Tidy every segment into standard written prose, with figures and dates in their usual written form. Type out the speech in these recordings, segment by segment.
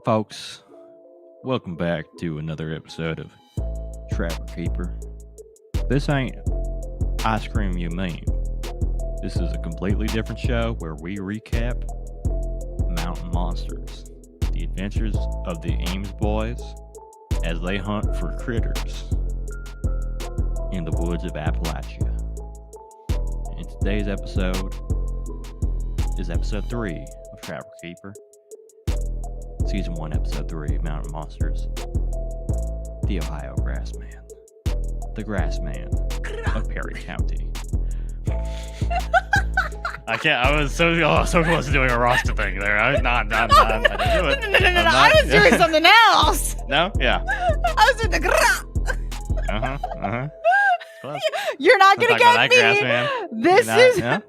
Folks, welcome back to another episode of Trapper Keeper. This ain't Ice Cream You Mean. This is a completely different show where we recap Mountain Monsters, the adventures of the Ames boys as they hunt for critters in the woods of Appalachia. And today's episode is episode 3 of Trapper Keeper. Season 1, Episode 3, Mountain Monsters. The Ohio Grassman. The Grassman of Perry County. I can't. I was so close to doing a roster thing there. I didn't do it. No. I was doing something else. No? Yeah. I was doing the Close. You're not gonna get me. Grassman. This is. No?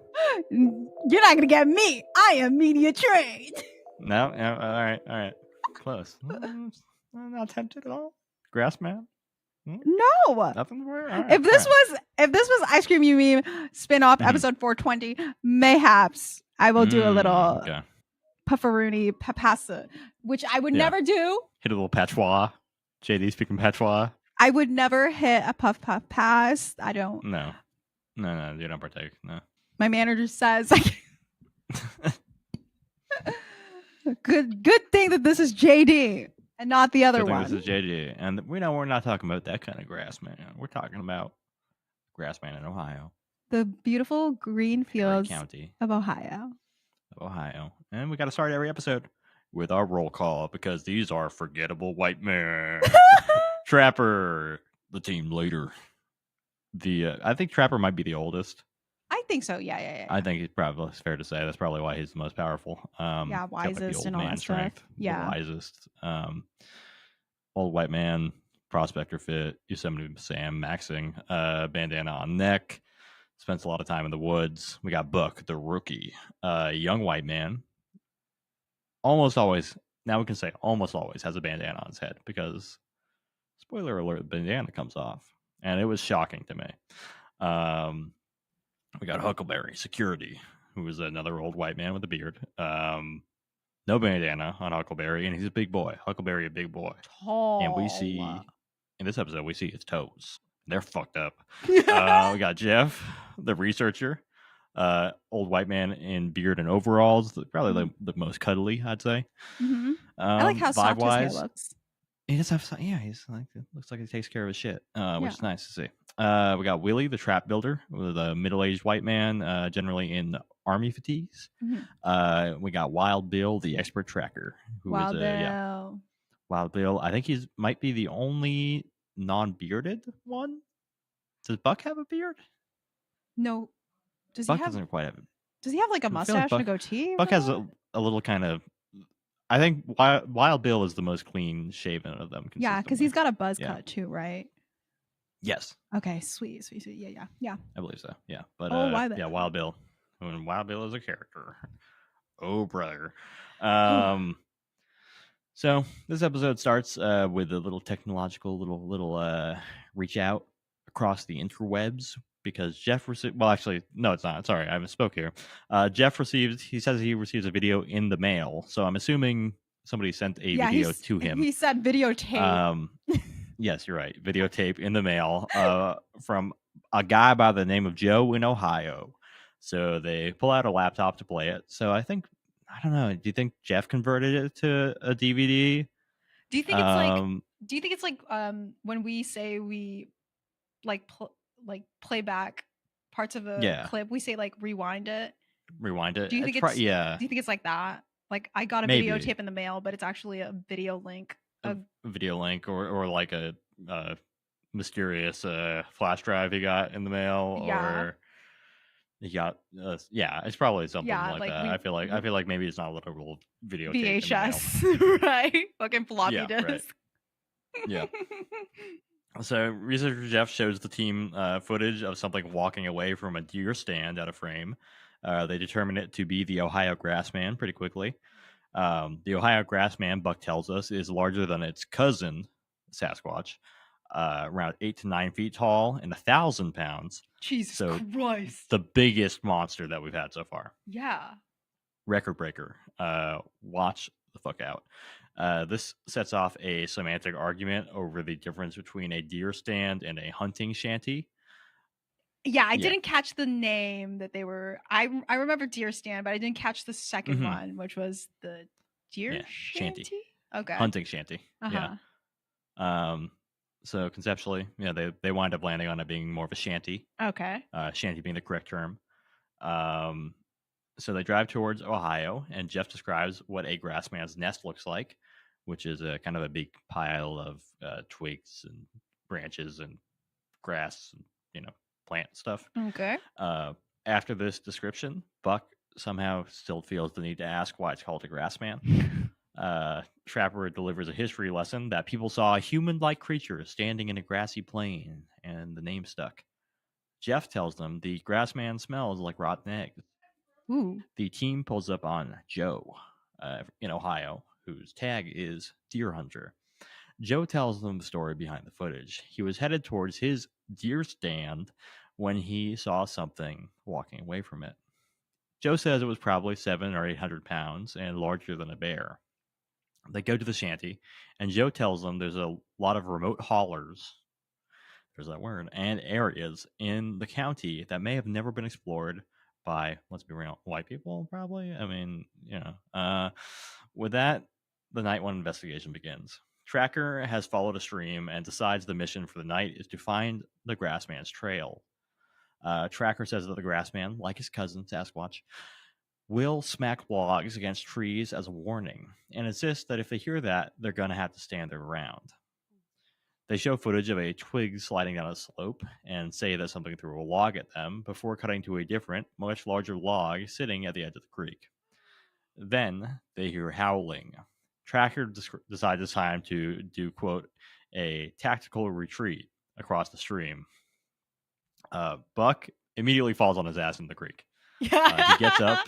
You're not gonna get me. I am media trained. No? Yeah, all right. Close. I'm not tempted at all. Grassman? No. Nothing for it? If this was Ice Cream You Mean spin-off episode 420, mayhaps I will do a little pufferoonie papassa, which I would never do. Hit a little patois. JD speaking patois. I would never hit a puff pass. I don't. No, you don't partake. No. My manager says. Good thing that this is JD and not the other one. This is JD, and we know we're not talking about that kind of grass man. We're talking about grassman in Ohio, the beautiful green fields County of Ohio. And we got to start every episode with our roll call because these are forgettable white men. Trapper, the team leader. I think Trapper might be the oldest. I think so. Yeah. I think it's fair to say that's probably why he's the most powerful. Wisest and all that stuff. Yeah, the wisest. Old white man, prospector fit, Yosemite Sam maxing, bandana on neck, spends a lot of time in the woods. We got Buck, the rookie, young white man. Almost always, now we can say almost always has a bandana on his head because, spoiler alert, the bandana comes off, and it was shocking to me. We got Huckleberry, security, who is another old white man with a beard. No bandana on Huckleberry, and he's a big boy. Huckleberry, a big boy. Tall. And we see, in this episode, we see his toes. They're fucked up. We got Jeff, the researcher. Old white man in beard and overalls. Probably the most cuddly, I'd say. Mm-hmm. I like how soft his hair looks. He does have, looks like he takes care of his shit, which is nice to see. We got Willie, the trap builder, with a middle-aged white man, generally in army fatigues. Mm-hmm. We got Wild Bill, the expert tracker. Wild Bill. I think might be the only non-bearded one. Does Buck have a beard? No. Buck doesn't quite have it. Does he have like a mustache and a goatee? Buck has a little kind of. I think Wild Bill is the most clean shaven of them. Yeah, because he's got a buzz cut too, right? Yes. Okay, sweet. Yeah. I believe so. Yeah, but Wild Bill. When Wild Bill is a character. Oh, brother. So this episode starts with a little technological little reach out across the interwebs because Jeff received. Well, actually, no, it's not. Sorry, I misspoke here. Jeff he says he receives a video in the mail. So I'm assuming somebody sent a video to him. He said videotape. Yes, you're right. Videotape in the mail from a guy by the name of Joe in Ohio. So they pull out a laptop to play it. So I don't know. Do you think Jeff converted it to a DVD? Do you think it's like? Do you think it's like when we say we play back parts of a clip? We say like rewind it. Rewind it. Do you think it's? Yeah. Do you think it's like that? Like I got a videotape in the mail, but it's actually a video link. A video link or like a mysterious flash drive he got in the mail, or he got it's probably something like that. I feel like maybe it's not a literal video VHS, right? Fucking floppy disk. Right. Yeah. So researcher Jeff shows the team footage of something walking away from a deer stand out of frame. They determine it to be the Ohio Grassman pretty quickly. The Ohio Grassman, Buck tells us, is larger than its cousin, Sasquatch, around 8 to 9 feet tall and 1,000 pounds. Jesus Christ. The biggest monster that we've had so far. Yeah. Record breaker. Watch the fuck out. This sets off a semantic argument over the difference between a deer stand and a hunting shanty. Yeah, I didn't catch the name that they were. I remember deer stand, but I didn't catch the second one, which was the deer shanty. Okay, hunting shanty. Yeah. So conceptually, they wind up landing on it being more of a shanty. Okay. Shanty being the correct term. So they drive towards Ohio, and Jeff describes what a grassman's nest looks like, which is a kind of a big pile of twigs and branches and grass and plant stuff. Okay. After this description, Buck somehow still feels the need to ask why it's called a grassman. Trapper delivers a history lesson that people saw a human-like creature standing in a grassy plain, and the name stuck. Jeff tells them the grassman smells like rotten eggs. Ooh. The team pulls up on Joe in Ohio, whose tag is Deer Hunter. Joe tells them the story behind the footage. He was headed towards his deer stand when he saw something walking away from it. Joe says it was probably 700 or 800 pounds and larger than a bear. They go to the shanty, and Joe tells them there's a lot of remote haulers, there's that word, and areas in the county that may have never been explored by, let's be real, white people, probably. I mean, with that, the night one investigation begins. Tracker has followed a stream and decides the mission for the night is to find the Grassman's trail. Tracker says that the Grassman, like his cousin Sasquatch, will smack logs against trees as a warning, and insists that if they hear that, they're going to have to stand their ground. They show footage of a twig sliding down a slope and say that something threw a log at them before cutting to a different, much larger log sitting at the edge of the creek. Then they hear howling. Tracker decides it's time to do, quote, a tactical retreat across the stream. Buck immediately falls on his ass in the creek. He gets up.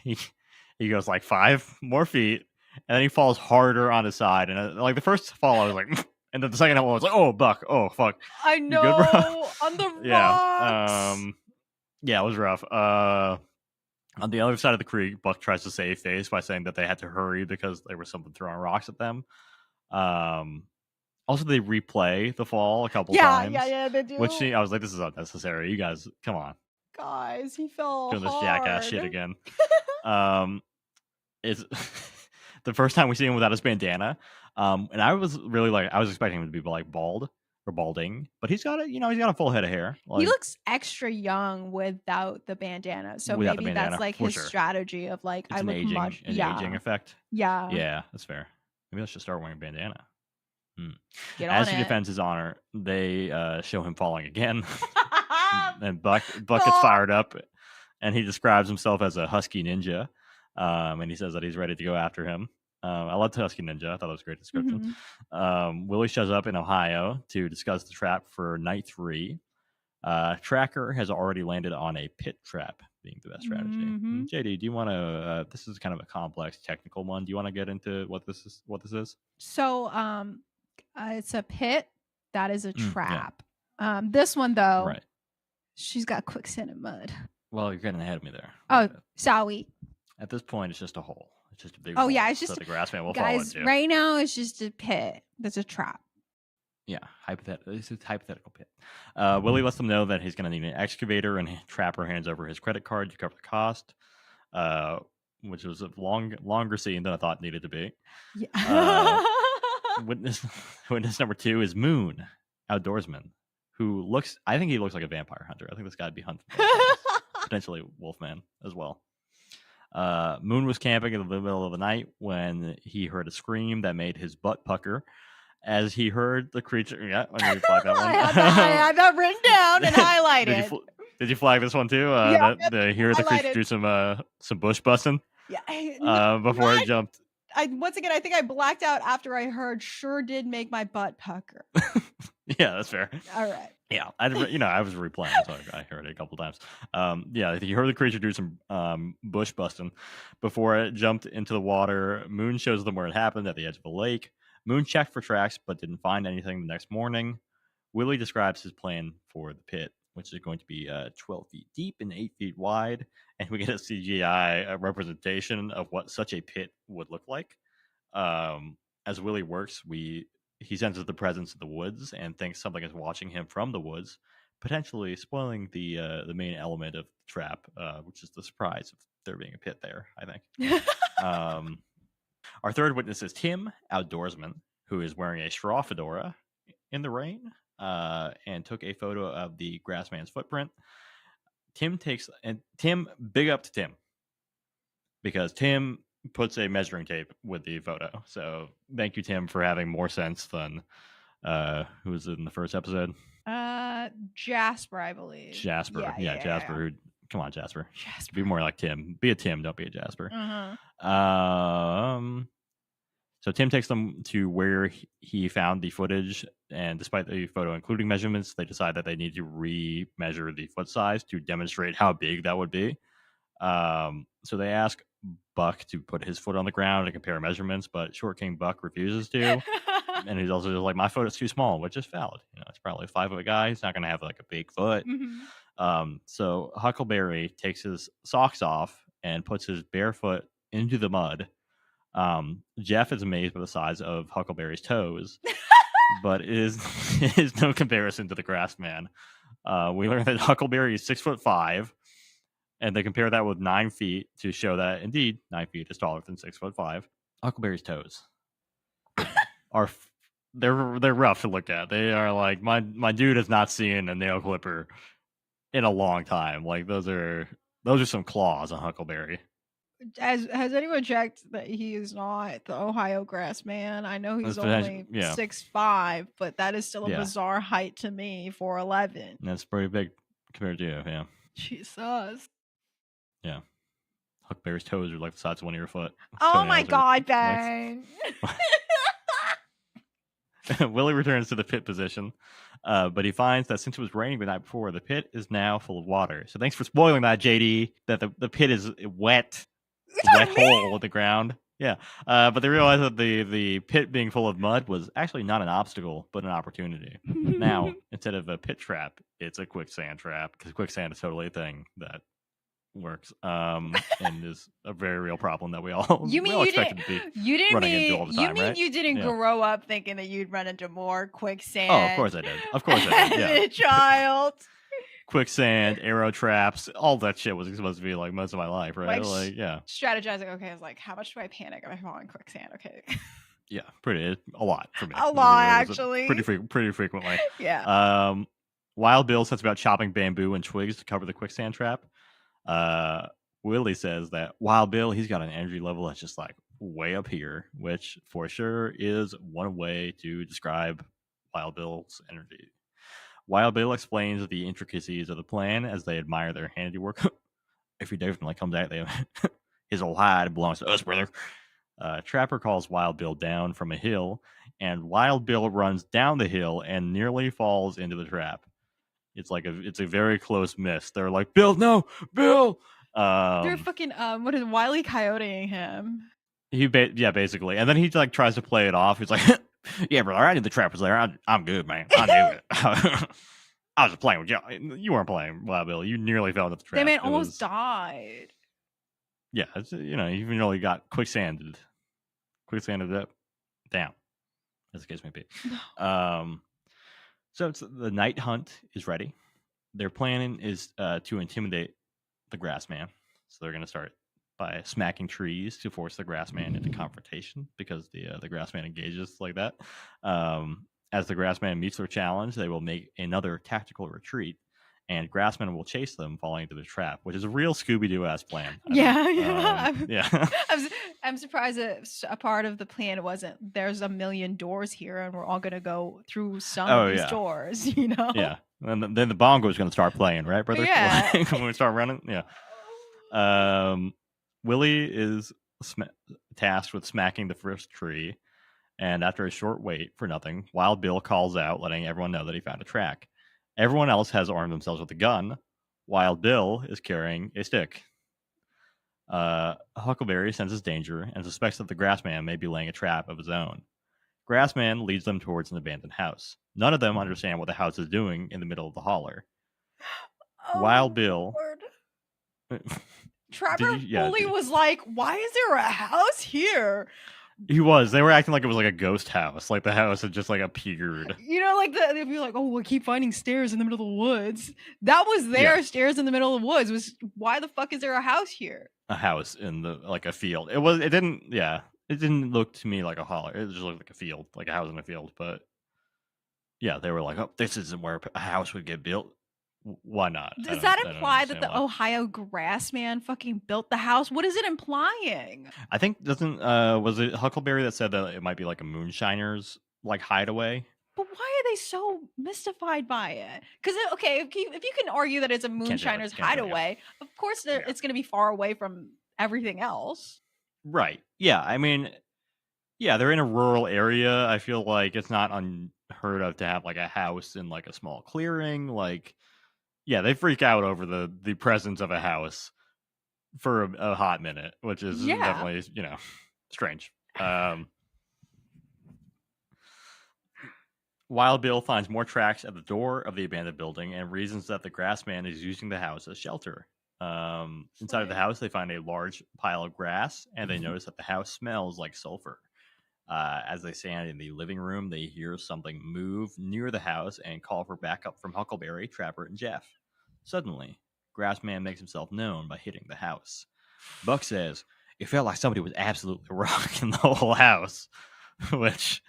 He goes like 5 more feet, and then he falls harder on his side. And like the first fall, I was like, and then the second one was like, oh, Buck, oh, fuck. I know, you good, bro? On the rocks. Yeah, it was rough. On the other side of the creek, Buck tries to save face by saying that they had to hurry because there was something throwing rocks at them. Also, they replay the fall a couple times. Yeah, they do. Which I was like, this is unnecessary. You guys, come on. Guys, he fell doing hard. This jackass shit again. It's the first time we see him without his bandana. And I was really I was expecting him to be like bald or balding, but he's got he's got a full head of hair. He looks extra young without the bandana. So maybe that's like his strategy of like, it's I look aging effect. Yeah. Yeah, that's fair. Maybe let's just start wearing a bandana. As he defends his honor, they show him falling again. And Buck gets fired up, and he describes himself as a husky ninja. And he says that he's ready to go after him. I loved Husky Ninja. I thought it was a great description. Willie shows up in Ohio to discuss the trap for night 3. Tracker has already landed on a pit trap being the best strategy. JD, do you want to? This is kind of a complex technical one. Do you want to get into what this is? So, it's a pit that is a trap. Yeah. This one though, right? She's got quicksand and mud. Well, you're getting ahead of me there. Oh, sorry. At this point, it's just a hole. It's just a big. Oh yeah, it's just the Grassman will fall into. Right now, it's just a pit. That's a trap. Yeah, it's a hypothetical pit. Willie lets them know that he's going to need an excavator, and Trapper hands over his credit card to cover the cost, which was a longer scene than I thought needed to be. Yeah. Witness number 2 is Moon, outdoorsman, who looks. I think he looks like a vampire hunter. I think this guy'd be hunting potentially Wolfman as well. Moon was camping in the middle of the night when he heard a scream that made his butt pucker. As he heard the creature, I need to flag that one. I had that written down and highlighted. Did you flag this one too? He heard the creature do some bush busting. Yeah. Before it jumped. Once again, I think I blacked out after I heard "sure did make my butt pucker." Yeah, that's fair. All right. Yeah, I was replaying, so I heard it a couple times. He heard the creature do some bush busting before it jumped into the water. Moon shows them where it happened at the edge of the lake. Moon checked for tracks but didn't find anything the next morning. Willie describes his plan for the pit, which is going to be 12 feet deep and 8 feet wide, and we get a CGI representation of what such a pit would look like. As Willie works, he senses the presence of the woods and thinks something is watching him from the woods, potentially spoiling the main element of the trap, which is the surprise of there being a pit there, I think. Our third witness is Tim, outdoorsman, who is wearing a straw fedora in the rain, and took a photo of the grassman's footprint. Big up to Tim, because Tim puts a measuring tape with the photo. So thank you, Tim, for having more sense than who was in the first episode? Jasper, I believe. Jasper. Yeah, Jasper. Come on, Jasper. Be more like Tim. Be a Tim, don't be a Jasper. So Tim takes them to where he found the footage, and despite the photo including measurements, they decide that they need to re-measure the foot size to demonstrate how big that would be. So they ask Buck to put his foot on the ground and compare measurements, but Short King Buck refuses to. And he's also just like, my foot is too small, which is valid. It's probably a 5-foot guy. He's not going to have like a big foot. So Huckleberry takes his socks off and puts his bare foot into the mud. Jeff is amazed by the size of Huckleberry's toes, but is no comparison to the Grassman. We learn that Huckleberry is 6'5", and they compare that with 9 feet to show that indeed 9 feet is taller than 6'5". Huckleberry's toes are they're rough to look at. They are like, my dude has not seen a nail clipper in a long time. Like those are some claws on Huckleberry. Has anyone checked that he is not the Ohio Grassman? I know he's only 6'5", but that is still a bizarre height to me for 11. That's pretty big compared to you, yeah. Jesus. Yeah. Huckleberry's toes are like the size of one of your foot. Oh my God, Ben. Willie returns to the pit position, but he finds that since it was raining the night before, the pit is now full of water. So thanks for spoiling that, JD, that the pit is wet. Wet hole in the ground. Yeah. But they realized that the pit being full of mud was actually not an obstacle, but an opportunity. Now, instead of a pit trap, it's a quicksand trap, because quicksand is totally a thing that works, and is a very real problem that we all expected to be running into all the time, right? You didn't grow up thinking that you'd run into more quicksand? Oh, of course I did. Yeah. As a child. Quicksand, arrow traps, all that shit was supposed to be like most of my life, right? Like yeah. Strategizing. Okay, I was like, how much do I panic if I fall in quicksand? Okay. Yeah, a lot for me. A lot, actually. Pretty frequently. Yeah. Wild Bill sets about chopping bamboo and twigs to cover the quicksand trap. Willie says that Wild Bill, he's got an energy level that's just like way up here, which for sure is one way to describe Wild Bill's energy. Wild Bill explains the intricacies of the plan as they admire their handiwork. If he definitely comes out, his old hide belongs to us, brother. Trapper calls Wild Bill down from a hill, and Wild Bill runs down the hill and nearly falls into the trap. It's a very close miss. They're like, Bill, no, Bill. They're fucking what is Wile E. Coyoteing him? Basically, and then he like tries to play it off. He's like, yeah, brother, I knew the trap was there. I'm good, man. I knew it. I was just playing with you. You weren't playing, Wild Bill. You nearly fell into the trap. They man almost died. Yeah, it's, you really got quicksanded up, down, as the case may be. So the night hunt is ready. Their plan is to intimidate the Grassman. So they're going to start by smacking trees to force the Grassman into confrontation, because the Grassman engages like that. As the Grassman meets their challenge, they will make another tactical retreat, and Grassman will chase them, falling into the trap, which is a real Scooby-Doo-ass plan. I'm surprised that a part of the plan wasn't, there's a million doors here and we're all going to go through some of these doors, Yeah. And then the bongo is going to start playing, right, brother? Yeah. When we start running? Yeah. Willie is tasked with smacking the first tree, and after a short wait for nothing, Wild Bill calls out, letting everyone know that he found a track. Everyone else has armed themselves with a gun. Wild Bill is carrying a stick. Huckleberry senses danger and suspects that the Grassman may be laying a trap of his own. Grassman leads them towards an abandoned house. None of them understand what the house is doing in the middle of the holler. Wild Bill... Trapper fully was like, why is there a house here? He was. They were acting like it was like a ghost house. Like the house had just like appeared. You know, like they'd be like, "Oh, we keep finding stairs in the middle of the woods." That was their stairs in the middle of the woods. Was why the fuck is there a house here? A house in the like a field. It was. It didn't. Yeah. It didn't look to me like a holler. It just looked like a field, like a house in a field. But yeah, they were like, "Oh, this isn't where a house would get built." Why not? Does that imply that the Ohio Grassman fucking built the house? What is it implying? I think was it Huckleberry that said that it might be like a moonshiner's like hideaway? But why are they so mystified by it? Because okay, if you can argue that it's a moonshiner's hideaway, of course it's going to be far away from everything else. Right. Yeah. I mean, yeah, they're in a rural area. I feel like it's not unheard of to have like a house in like a small clearing. Like, yeah, they freak out over the presence of a house for a hot minute, which is definitely, strange. Wild Bill finds more tracks at the door of the abandoned building and reasons that the Grassman is using the house as shelter. Inside of the house, they find a large pile of grass, and they notice that the house smells like sulfur. As they stand in the living room, they hear something move near the house and call for backup from Huckleberry, Trapper, and Jeff. Suddenly, Grassman makes himself known by hitting the house. Buck says, "It felt like somebody was absolutely rocking the whole house," which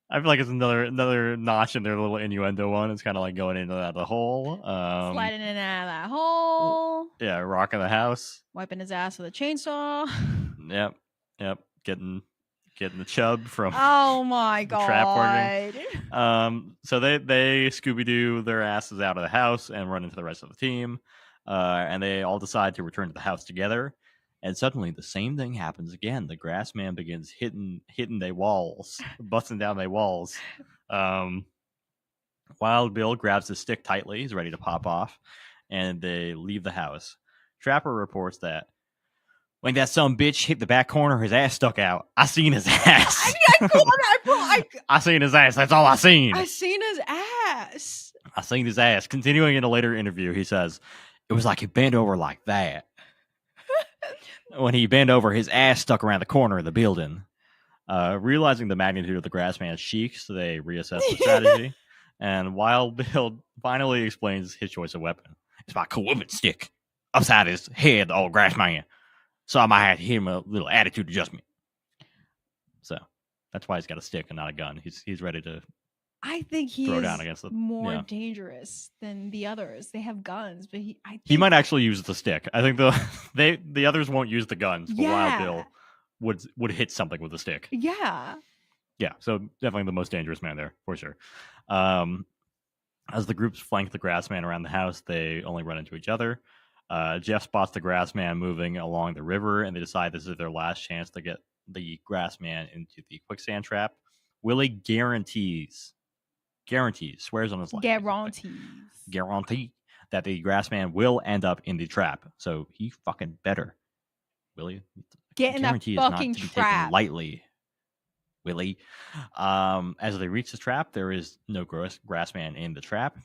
I feel like it's another notch in their little innuendo one. It's kind of like going into that hole. Sliding in and out of that hole. Yeah, rocking the house. Wiping his ass with a chainsaw. Yep. Getting the chub from oh my god trap working. So they Scooby-Doo their asses out of the house and run into the rest of the team. And they all decide to return to the house together. And suddenly the same thing happens again. The Grassman begins hitting their walls, busting down their walls. Wild Bill grabs his stick tightly. He's ready to pop off. And they leave the house. Trapper reports that when that son bitch hit the back corner, his ass stuck out. I seen his ass. I seen his ass. That's all I seen. I seen his ass. I seen his ass. Continuing in a later interview, he says, "It was like he bent over like that. When he bent over, his ass stuck around the corner of the building." Realizing the magnitude of the Grassman's cheeks, they reassess the strategy. And Wild Bill finally explains his choice of weapon. "It's my cool-whipping stick. Upside his head, the old Grassman. So I might have to hit him a little attitude adjustment." So that's why he's got a stick and not a gun. He's ready to. I think he throw down against more dangerous than the others. They have guns, but he might actually use the stick. I think the others won't use the guns, but Wild Bill would hit something with the stick. Yeah. So definitely the most dangerous man there for sure. As the groups flank the Grassman around the house, they only run into each other. Jeff spots the Grassman moving along the river, and they decide this is their last chance to get the Grassman into the quicksand trap. Willie guarantees, swears on his life. Guarantee that the Grassman will end up in the trap. So he fucking better. Willie, get in that fucking not to be trap. Taken lightly. Willie. As they reach the trap, there is no Grassman in the trap,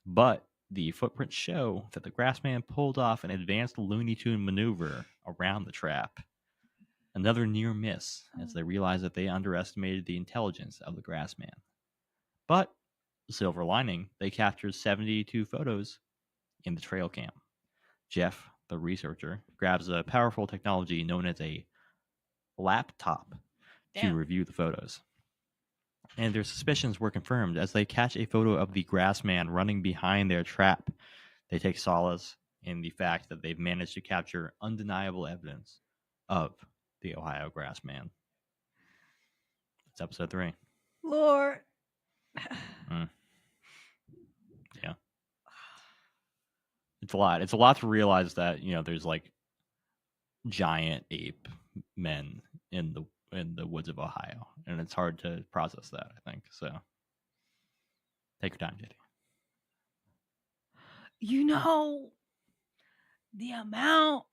but the footprints show that the Grassman pulled off an advanced Looney Tune maneuver around the trap. Another near miss, as they realize that they underestimated the intelligence of the Grassman. But, silver lining, they captured 72 photos in the trail cam. Jeff, the researcher, grabs a powerful technology known as a laptop to review the photos. And their suspicions were confirmed as they catch a photo of the Grassman running behind their trap. They take solace in the fact that they've managed to capture undeniable evidence of the Ohio Grassman. It's episode 3. Lord. Yeah. It's a lot. It's a lot to realize that, there's like giant ape men in the woods of Ohio, and it's hard to process that, I think. So take your time, JD. The amount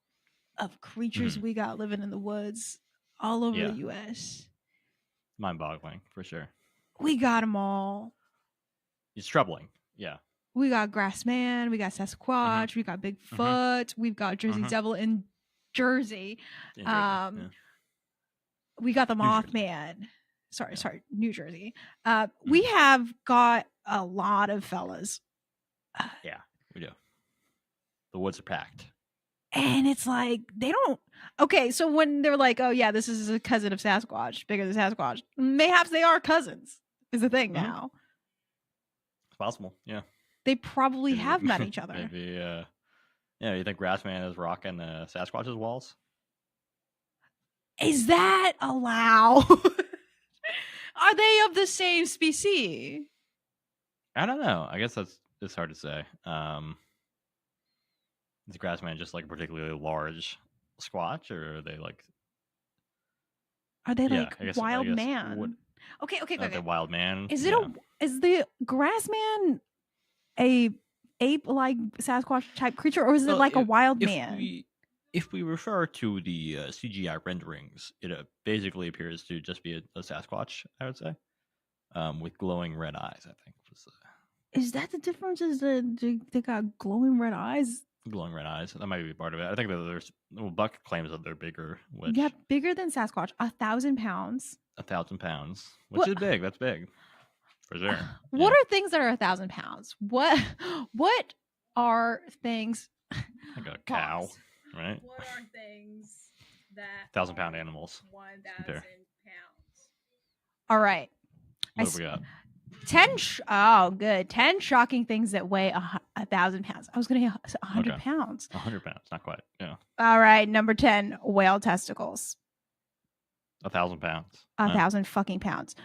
of creatures we got living in the woods all over the U.S. Mind-boggling, for sure. We got them all. It's troubling, yeah. We got Grassman, we got Sasquatch, we got Bigfoot, we've got Jersey Devil in Jersey. We got the Mothman. Sorry, New Jersey. We have got a lot of fellas. Yeah, we do. The woods are packed. And it's like, they don't. Okay, so when they're like, oh, yeah, this is a cousin of Sasquatch, bigger than Sasquatch, mayhaps they are cousins, is the thing now. It's possible, yeah. They probably have met each other. Maybe, yeah, you think Grassman is rocking Sasquatch's walls? Is that allowed? Are they of the same species? I don't know. I guess it's hard to say. Is Grassman just like a particularly large Squatch, or are they like? Are they like wild man? Okay. The wild man. Is it is the Grassman a ape-like Sasquatch type creature, or is it like a wild man? If we refer to the CGI renderings, it basically appears to just be a Sasquatch, I would say, with glowing red eyes, I think. Is that the difference? Is that they got glowing red eyes? Glowing red eyes. That might be part of it. I think that Buck claims that they're bigger. Bigger than Sasquatch. 1,000 pounds. 1,000 pounds, which is big. That's big, for sure. What are things that are 1,000 pounds? What are things? Like a cow, right? What are things that 1,000-pound animals? 1,000 pounds. All right. What have we got? 10 shocking things that weigh 1,000 pounds. I was going to say 100 pounds. 100 pounds, not quite. Yeah. All right, number 10, whale testicles. 1,000 pounds. 1,000 fucking pounds.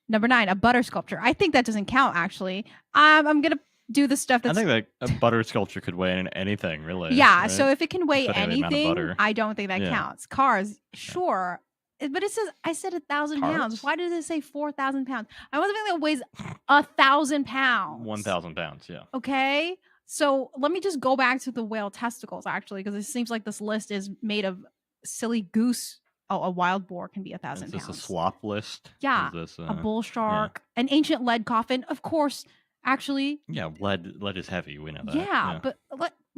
Number 9, a butter sculpture. I think that doesn't count, actually. I'm going to do the stuff that's... I think that a butter sculpture could weigh anything, really. Yeah, right? So if it can weigh anything, I don't think that counts. Cars, sure. But it says, I said 1,000 pounds. Why did it say 4,000 pounds? I want something that weighs 1,000 pounds. 1,000 pounds, yeah. Okay. So let me just go back to the whale testicles, actually, because it seems like this list is made of silly goose. Oh, a wild boar can be 1,000 pounds. Is this a slop list? Yeah. A bull shark, an ancient lead coffin, of course. Actually, yeah, lead is heavy. We know that. Yeah. But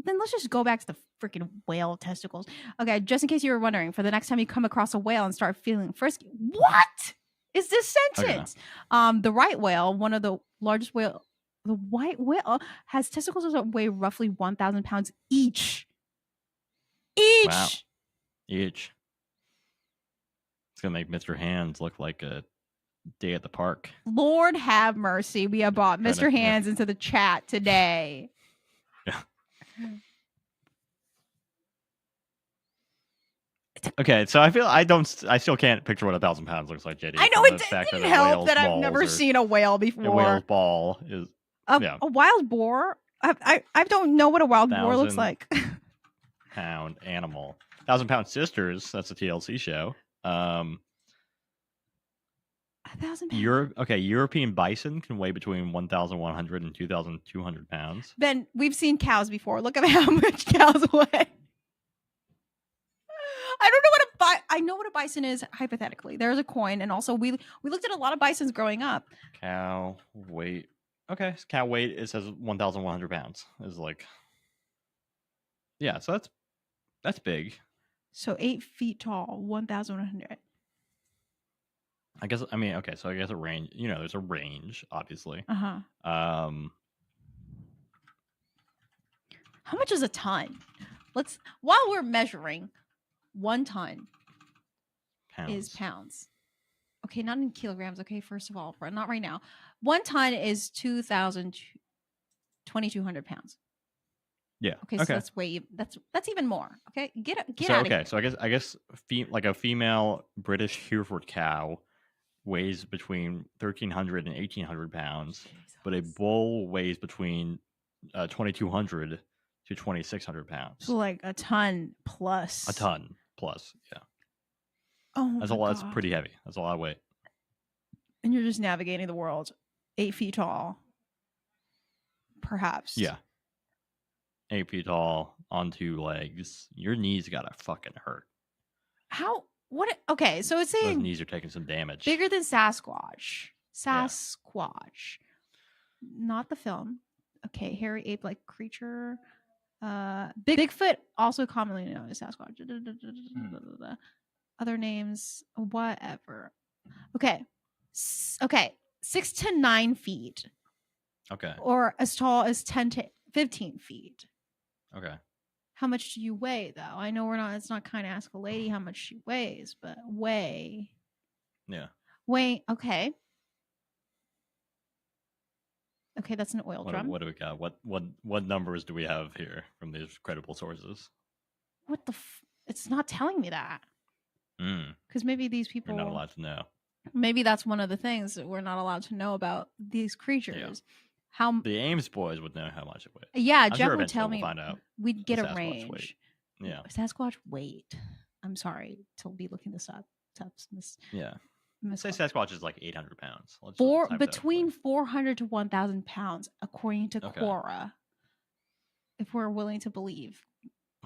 then let's just go back to the freaking whale testicles. Okay, just in case you were wondering, for the next time you come across a whale and start feeling frisky, what is this sentence? Okay. The right whale, one of the largest whale, the white whale, has testicles that weigh roughly 1,000 pounds each. Wow. Each. It's gonna make Mr. Hands look like a day at the park. Lord have mercy. We have brought Mr. Hands into the chat today. Yeah. Okay, so I still can't picture what 1,000 pounds looks like, JD. I know it didn't help that I've never seen a whale before. A whale's ball is a wild boar. I don't know what a wild boar looks like. Pound animal. 1,000 Pound Sisters. That's a TLC show. 1,000 pounds. European bison can weigh between 1,100 and 2,200 pounds. Ben, we've seen cows before. Look at how much cows weigh. I don't know I know what a bison is, hypothetically. There's a coin, and also we looked at a lot of bisons growing up. Cow weight. Okay, cow weight, it says 1,100 pounds. Is like, yeah, so that's big. So 8 feet tall, 1,100. I guess a range. There's a range, obviously. How much is a ton? While we're measuring, 1 ton is pounds. Okay, not in kilograms. Okay, first of all, not right now. 1 ton is 2,200 pounds. Yeah. Okay, so that's even more. Okay, get out of here. So I guess like a female British Hereford cow weighs between 1,300 and 1,800 pounds, but a bull weighs between 2,200 to 2,600 pounds. So like a ton plus. Yeah. Oh, that's a lot. That's pretty heavy. That's a lot of weight. And you're just navigating the world, 8 feet tall, perhaps. Yeah. 8 feet tall on 2 legs. Your knees gotta fucking hurt. How? What? Okay, so it's saying those knees are taking some damage. Bigger than Sasquatch. Not the film. Okay, hairy ape-like creature. Bigfoot, also commonly known as Sasquatch. Other names, whatever. Okay. Okay. 6 to 9 feet. Okay. Or as tall as 10 to 15 feet. Okay. How much do you weigh, though? I know it's not kind of ask a lady how much she weighs, but weigh. Yeah. Weigh, okay. Okay, that's an oil drum. What do we got? What numbers do we have here from these credible sources? What the it's not telling me that. Because maybe these people... You're not allowed to know. Maybe that's one of the things that we're not allowed to know about these creatures. Yeah. How the Ames boys would know how much it weighs. Yeah, I'm Jeff sure would tell me. We'll find out. We'd get a Sasquatch range. Weight. Yeah. Sasquatch weight. I'm sorry to be looking this up. Yeah. Let's say Sasquatch is like 800 pounds. Between 400 to 1,000 pounds, according to Quora. If we're willing to believe.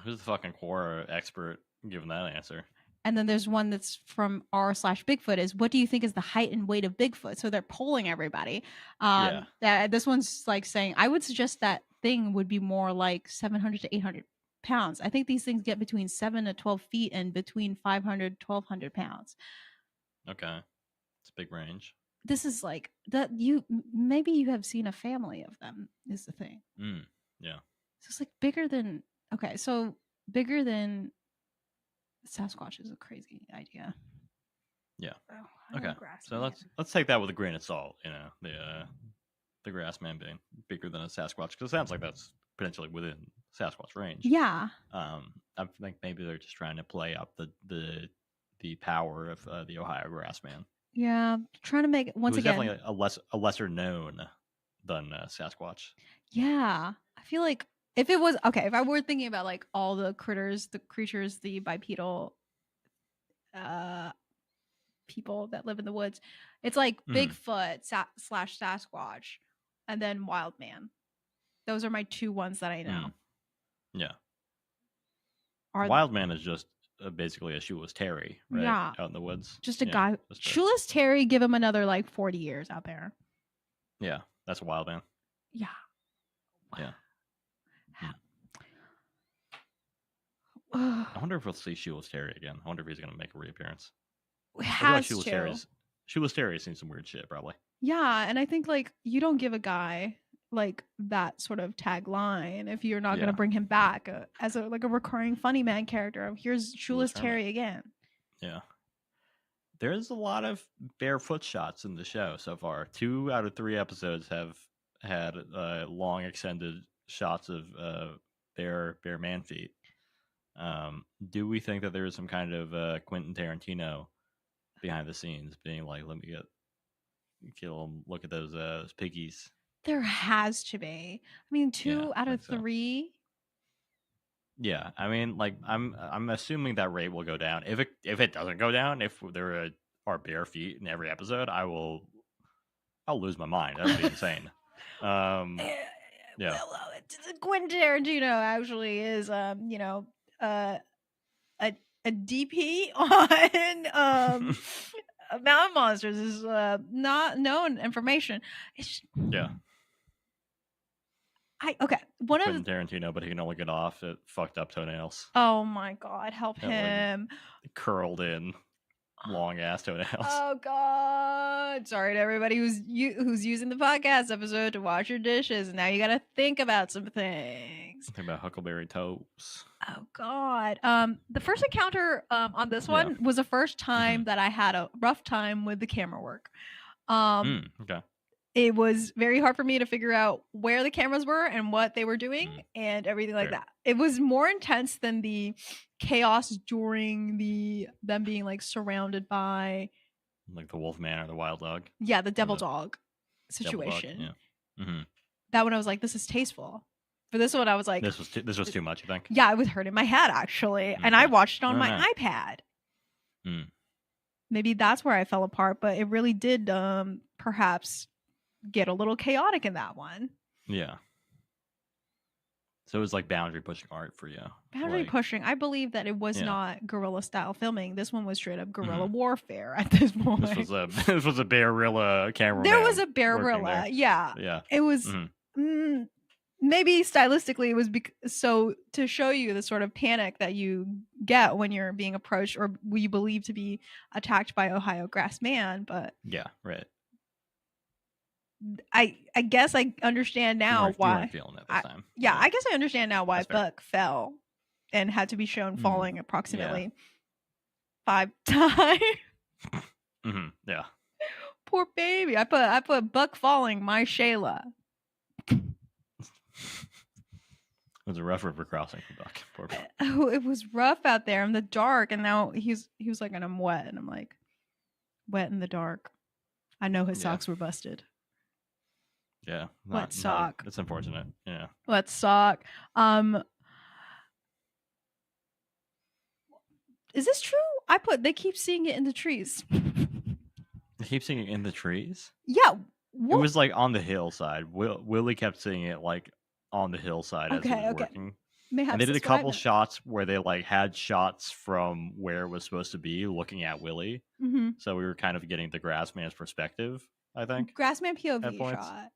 Who's the fucking Quora expert giving that answer? And then there's one that's from r/Bigfoot is, what do you think is the height and weight of Bigfoot? So they're polling everybody. This one's like saying, I would suggest that thing would be more like 700 to 800 pounds. I think these things get between 7 to 12 feet and between 500 to 1,200 pounds. Okay. It's a big range. This is like that. Maybe you have seen a family of them is the thing. Yeah. So it's like bigger than, so bigger than Sasquatch is a crazy idea. Yeah. Okay. So let's take that with a grain of salt. You know, the grass man being bigger than a Sasquatch, because it sounds like that's potentially within Sasquatch range. Yeah. I think maybe they're just trying to play up the power of the Ohio grass man. Yeah, trying to make it once again. Definitely a lesser known than Sasquatch. Yeah, I feel like if it was if I were thinking about like all the creatures, the bipedal people that live in the woods, it's like Bigfoot / Sasquatch, and then Wild Man. Those are my two ones that I know. Yeah. Wild Man is just basically a shoeless Terry, right? Yeah. Out in the woods. Just a guy. Shoeless Terry, give him another like 40 years out there. Yeah, that's a Wild Man. Yeah. Yeah. I wonder if we'll see Shoeless Terry again. I wonder if he's going to make a reappearance. Shoeless Terry has seen some weird shit, probably. Yeah, and I think like you don't give a guy like that sort of tagline if you're not going to bring him back as a recurring funny man character. Here's Shoeless Terry again. Yeah. There's a lot of barefoot shots in the show so far. 2 out of 3 episodes have had long extended shots of bare man feet. Do we think that there is some kind of Quentin Tarantino behind the scenes being like, let me kill him, look at those piggies? There has to be. I mean, 2 out of 3. Yeah, I mean, like I'm assuming that rate will go down. If it doesn't go down, if there are bare feet in every episode, I'll lose my mind. That would be insane. Yeah. Well, Quentin Tarantino actually is a DP on Mountain Monsters is not known information. Quentin Tarantino, but he can only get off at fucked up toenails. Oh my god, help him! Like, curled in, long ass toenails. Oh god! Sorry to everybody who's using the podcast episode to wash your dishes. Now you got to think about some things. Think about Huckleberry toes. Oh god! The first encounter on this one was the first time that I had a rough time with the camera work. Okay. It was very hard for me to figure out where the cameras were and what they were doing and everything like that. It was more intense than the chaos during them being like surrounded by like the wolf man or the wild dog. Yeah, the devil dog situation. Devil dog, yeah. That one I was like, this is tasteful. For this one I was like, this was too much, you think? Yeah, it was hurting my head actually. And I watched it on my iPad. Maybe that's where I fell apart, but it really did perhaps get a little chaotic in that one. Yeah. So it was like boundary pushing art for you. Boundary pushing. I believe that it was not guerrilla style filming. This one was straight up guerrilla warfare at this point. This was a bearilla camera. There was a bearilla. Yeah. Yeah. It was maybe stylistically it was so to show you the sort of panic that you get when you're being approached or you believe to be attacked by Ohio Grass Man. But Yeah, right. I guess I understand now You why. weren't feeling it this time. Yeah, I guess I understand now why That's fair. Buck fell and had to be shown falling approximately 5 times. Yeah. Poor baby. I put Buck falling, my Shayla. It was a rough river crossing for Buck. Poor Buck. Oh, it was rough out there in the dark, and now he was like, and I'm wet, and I'm like, wet in the dark. I know his socks were busted. Yeah. Wet sock. It's unfortunate. Yeah. Wet sock. Is this true? They keep seeing it in the trees. They keep seeing it in the trees? Yeah. It was like on the hillside. Willie kept seeing it like on the hillside as he was working. Mayhaps and they did a couple shots where they like had shots from where it was supposed to be looking at Willie. Mm-hmm. So we were kind of getting the Grassman's perspective, I think. Grassman POV shot.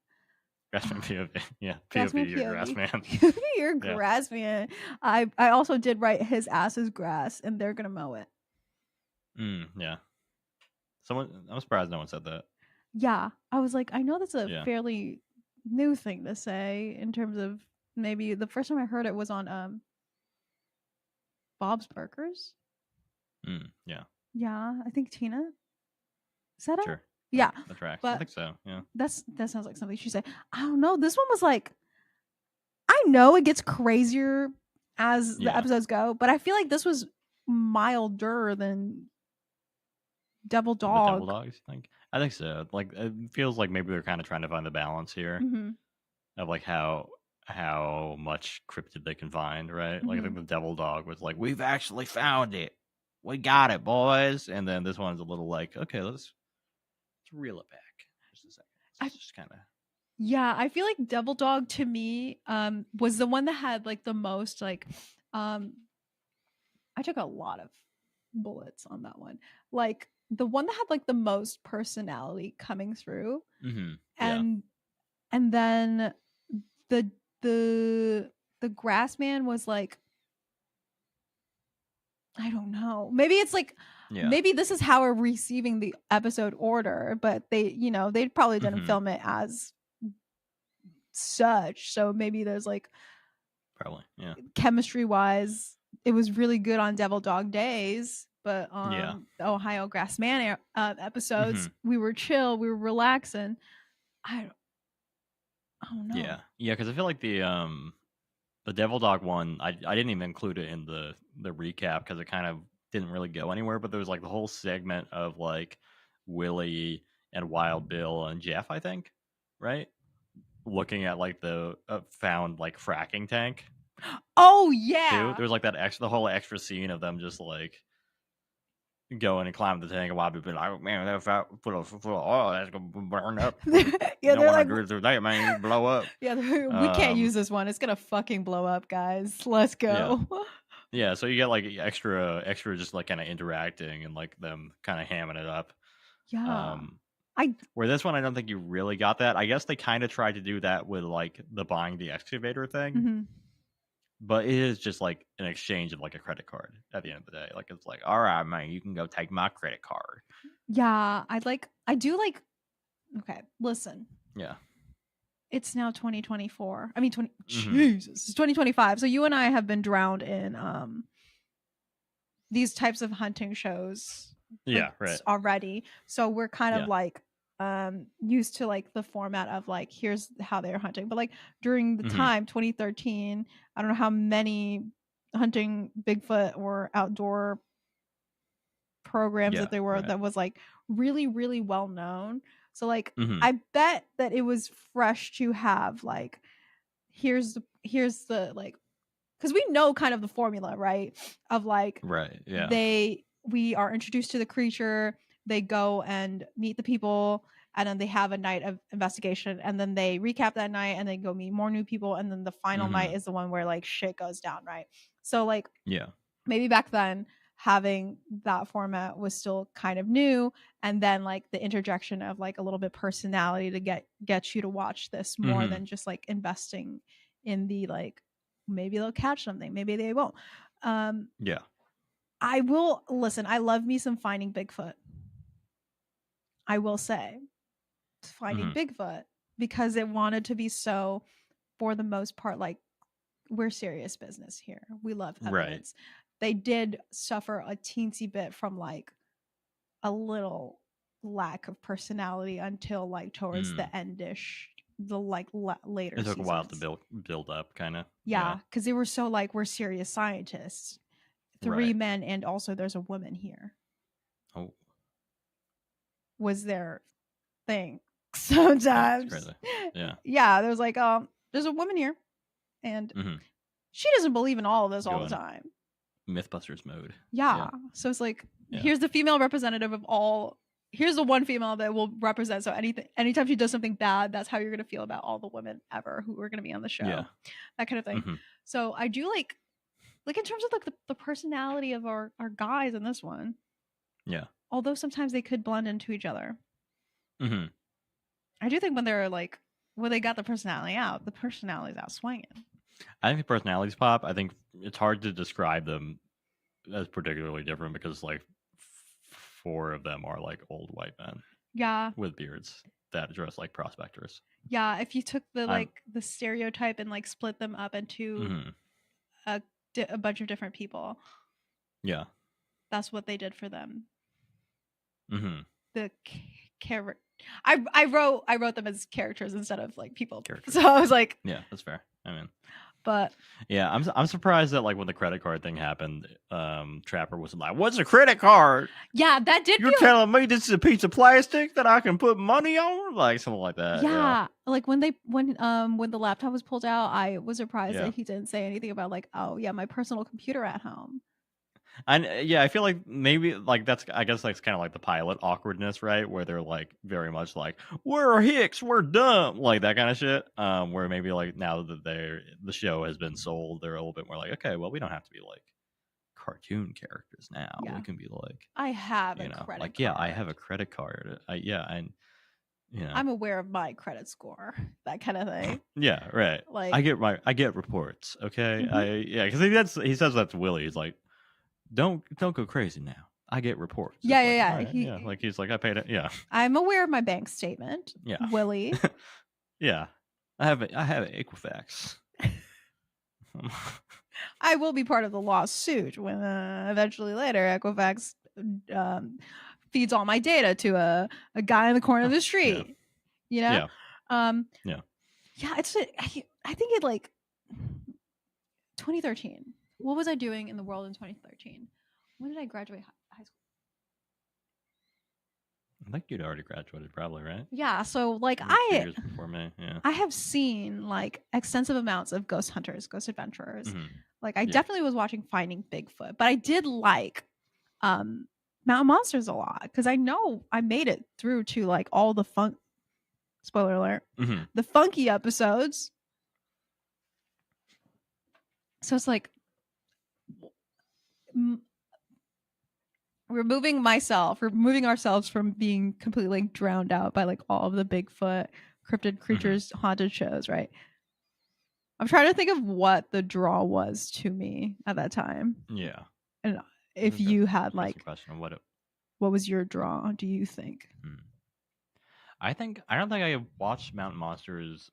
Grassman POV. Yeah. POV or Grassman. POV or Grassman. I also did write his ass is grass and they're gonna mow it. Yeah. I'm surprised no one said that. Yeah. I was like, I know that's a fairly new thing to say in terms of maybe the first time I heard it was on Bob's Burgers. Yeah. Yeah, I think Tina. Is that sure. Yeah. The tracks. But I think so. Yeah. That sounds like something she said. I don't know. This one was like, I know it gets crazier as the episodes go, but I feel like this was milder than Devil Dog. The Devil Dogs, you think? I think so. Like it feels like maybe they're kind of trying to find the balance here of like how much cryptid they can find, right? Like I think the Devil Dog was like, we've actually found it. We got it, boys. And then this one's a little like, okay, let's reel it back just a second. Just kind of. Yeah, I feel like Devil Dog to me was the one that had like the most like I took a lot of bullets on that one. Like the one that had like the most personality coming through. And then the Grassman was like, I don't know. Maybe it's like maybe this is how we're receiving the episode order, but they probably didn't film it as such. So maybe there's like probably chemistry wise, it was really good on Devil Dog days, but on the Ohio Grassman episodes, we were chill, we were relaxing. I don't know. Yeah, because I feel like the Devil Dog one, I didn't even include it in the recap because it kind of didn't really go anywhere. But there was like the whole segment of like Willie and Wild Bill and Jeff, I think, right? Looking at like the found like fracking tank. Oh yeah, there was like the whole extra scene of them just like going and climbing the tank, and Wild Bill being like, oh, man, that's full of oil, that's gonna burn up. Yeah, they're like, through that, man, you blow up. Yeah, we can't use this one. It's gonna fucking blow up, guys. Let's go. Yeah, so you get like extra just like kind of interacting and like them kind of hamming it up. Yeah. Where this one, I don't think you really got that. I guess they kind of tried to do that with like the buying the excavator thing. But it is just like an exchange of like a credit card at the end of the day. Like it's like, all right, man, you can go take my credit card. Yeah, I do like. Okay, listen. Yeah. It's now 2024. I mean, Jesus, it's 2025. So you and I have been drowned in these types of hunting shows. Yeah, right. Already. So we're kind of like used to like the format of like, here's how they're hunting. But like during the time 2013, I don't know how many hunting Bigfoot or outdoor programs that there were that was like really, really well known. So like I bet that it was fresh to have like here's the like, because we know kind of the formula, right? Of like we are introduced to the creature, they go and meet the people, and then they have a night of investigation, and then they recap that night and they go meet more new people, and then the final night is the one where like shit goes down, right? So like maybe back then having that format was still kind of new, and then like the interjection of like a little bit personality to get you to watch this more than just like investing in the like, maybe they'll catch something, maybe they won't. Yeah. I will listen. I love me some Finding Bigfoot. I will say, Finding Bigfoot, because it wanted to be so, for the most part, like, we're serious business here. We love evidence. Right. They did suffer a teensy bit from like a little lack of personality until like towards the endish, the like later. It took a while to build up, kind of. Yeah, because they were so like, we're serious scientists. 3 men, and also there's a woman here. Oh, was their thing sometimes. Yeah. Yeah, there's like, there's a woman here, and she doesn't believe in all of this all the time. Mythbusters mode. Yeah. So it's like, here's the female representative of all. Here's the one female that will represent. So anytime she does something bad, that's how you're gonna feel about all the women ever who are gonna be on the show. Yeah. That kind of thing. So I do like in terms of like the personality of our guys in this one. Yeah. Although sometimes they could blend into each other. I do think when they're like, when they got the personality out, the personality's out swinging. I think the personalities pop. I think it's hard to describe them as particularly different because like 4 of them are like old white men. Yeah. With beards that dress like prospectors. Yeah. If you took the the stereotype and like split them up into a bunch of different people. Yeah. That's what they did for them. The character. I wrote them as characters instead of like people. So I was like, yeah, that's fair. I mean, but yeah, I'm surprised that like when the credit card thing happened, Trapper was like, "What's a credit card?" Yeah, that did. You're telling me this is a piece of plastic that I can put money on, like something like that. Yeah, like when the laptop was pulled out, I was surprised that he didn't say anything about like, oh yeah, my personal computer at home. And I feel like maybe like I guess that's kind of like the pilot awkwardness, right? Where they're like very much like, we're hicks, we're dumb, like that kind of shit. Where maybe like now that the show has been sold, they're a little bit more like, okay, well, we don't have to be like cartoon characters now. Yeah. We can be like, I have a credit like, card. yeah, I have a credit card. And I'm aware of my credit score, that kind of thing. Yeah, right. Like I get reports. Okay, because he says that to Willie. He's like, Don't go crazy now. I get reports. Yeah. Right, he's like, I paid it. Yeah. I'm aware of my bank statement. Yeah. Willie. Yeah. I have Equifax. I will be part of the lawsuit when eventually later Equifax feeds all my data to a guy in the corner of the street. Yeah. Yeah, it's I think it like 2013. What was I doing in the world in 2013? When did I graduate high school? I think you'd already graduated, probably, right? Yeah. So, like, 2 years before me. Yeah. I have seen like extensive amounts of Ghost Hunters, Ghost Adventurers. Like, I definitely was watching Finding Bigfoot, but I did like Mountain Monsters a lot because I know I made it through to like all the fun. Spoiler alert: the funky episodes. So it's like. Removing ourselves from being completely drowned out by like all of the Bigfoot, cryptid creatures, haunted shows, right? I'm trying to think of what the draw was to me at that time. Yeah. And if you had like, question, what was your draw, do you think? I don't think I watched Mountain Monsters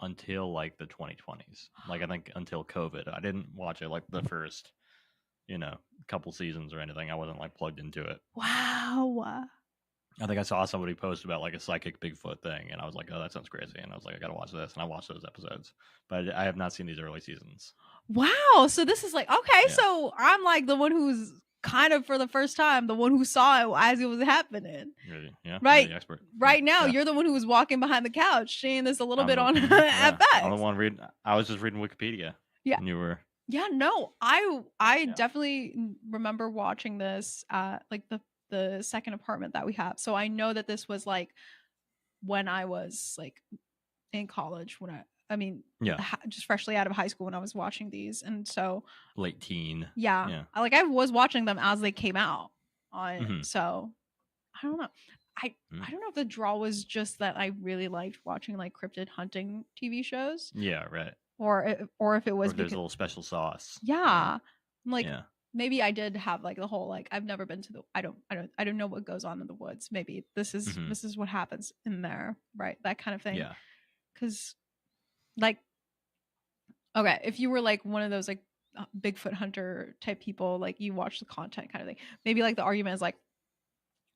until like the 2020s. Like I think until COVID. I didn't watch it like the first couple seasons or anything. I wasn't like plugged into it. Wow. I think I saw somebody post about like a psychic Bigfoot thing, and I was like, oh, that sounds crazy. And I was like, I gotta watch this, and I watched those episodes, but I have not seen these early seasons. Wow. So this is like, okay, so I'm like the one who's kind of for the first time, the one who saw it as it was happening. Really? Yeah. Right. You're the expert. Right now, you're the one who was walking behind the couch, seeing this a little bit on FX. I'm the one reading. I was just reading Wikipedia. Yeah. And you were. Yeah, no, I definitely remember watching this at like the second apartment that we have. So I know that this was like when I was like in college just freshly out of high school when I was watching these. And so late teen. Yeah. I was watching them as they came out on so I don't know. I don't know if the draw was just that I really liked watching like cryptid hunting TV shows. Yeah, right. or if it Or was if there's because a little special sauce. yeah, like Yeah. maybe I did have like the whole like I've never been to the I don't know what goes on in the woods. Maybe this Hmm. is what happens in there, right? That kind of thing. Yeah. Because like okay, if you were like one of those like Bigfoot hunter type people, like you watch the content kind of thing. Maybe like the argument is like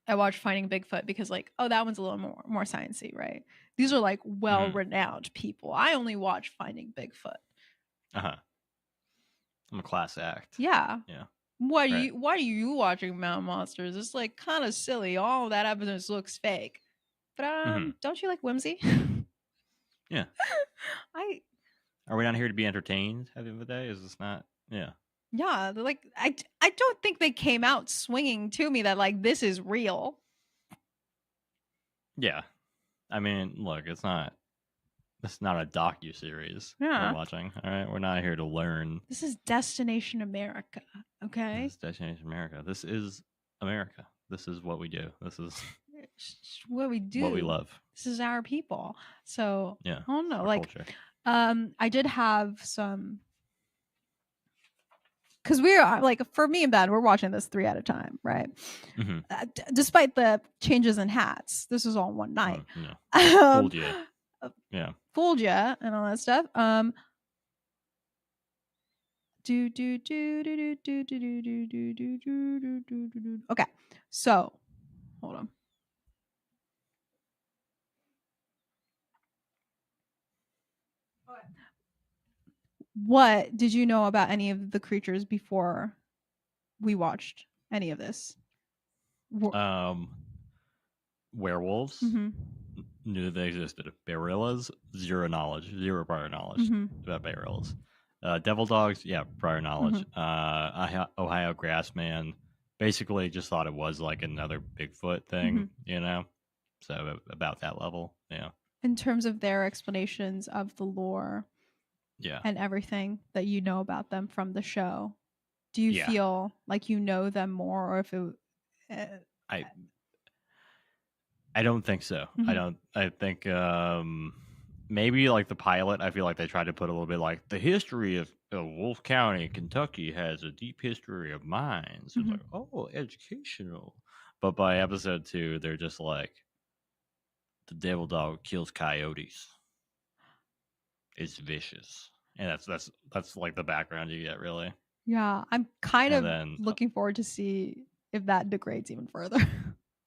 I watched Finding Bigfoot because like oh that one's a little more sciencey, right? These are like well renowned people. I only watch Finding Bigfoot. Uh-huh. I'm a class act. Yeah. Yeah. Why are Right. you watching Mountain Monsters? It's like kind of silly. All of that evidence looks fake. But don't you like whimsy? Yeah. I Are we not here to be entertained at the end of the day? Is this not? Yeah. yeah, they're like I don't think they came out swinging to me that like this is real. Yeah. I mean, look, it's not a docu-series Yeah. we're watching. All right. We're not here to learn. This is Destination America, okay? This is Destination America. This is America. This is what we do. This is It's what we do. what we love. This is our people. So Yeah. I don't know. Our Like culture. I did have some because we're like for me and Ben, we're watching this 3 at a time, right? Mhm. Despite the changes in hats, this is all one night. Yeah. Fooled you. Yeah. Fooled you and all that stuff. Okay, so hold on. What did you know about any of the creatures before we watched any of this? Werewolves. Mhm. Knew that they existed. Barillas, zero prior knowledge about barillas. Devil dogs, yeah, prior knowledge. Ohio Grassman, basically just thought it was like another Bigfoot thing, you know? So about that level, yeah. In terms of their explanations of the lore, yeah, and everything that you know about them from the show, do you feel like you know them more, or if it? I don't think so. I think maybe like the pilot, I feel like they tried to put a little bit like the history of Wolf County, Kentucky has a deep history of mines. It's like, oh, educational. But by episode 2, they're just like, the devil dog kills coyotes. It's vicious. And that's like the background you get, really. Yeah, I'm kind of looking forward to see if that degrades even further.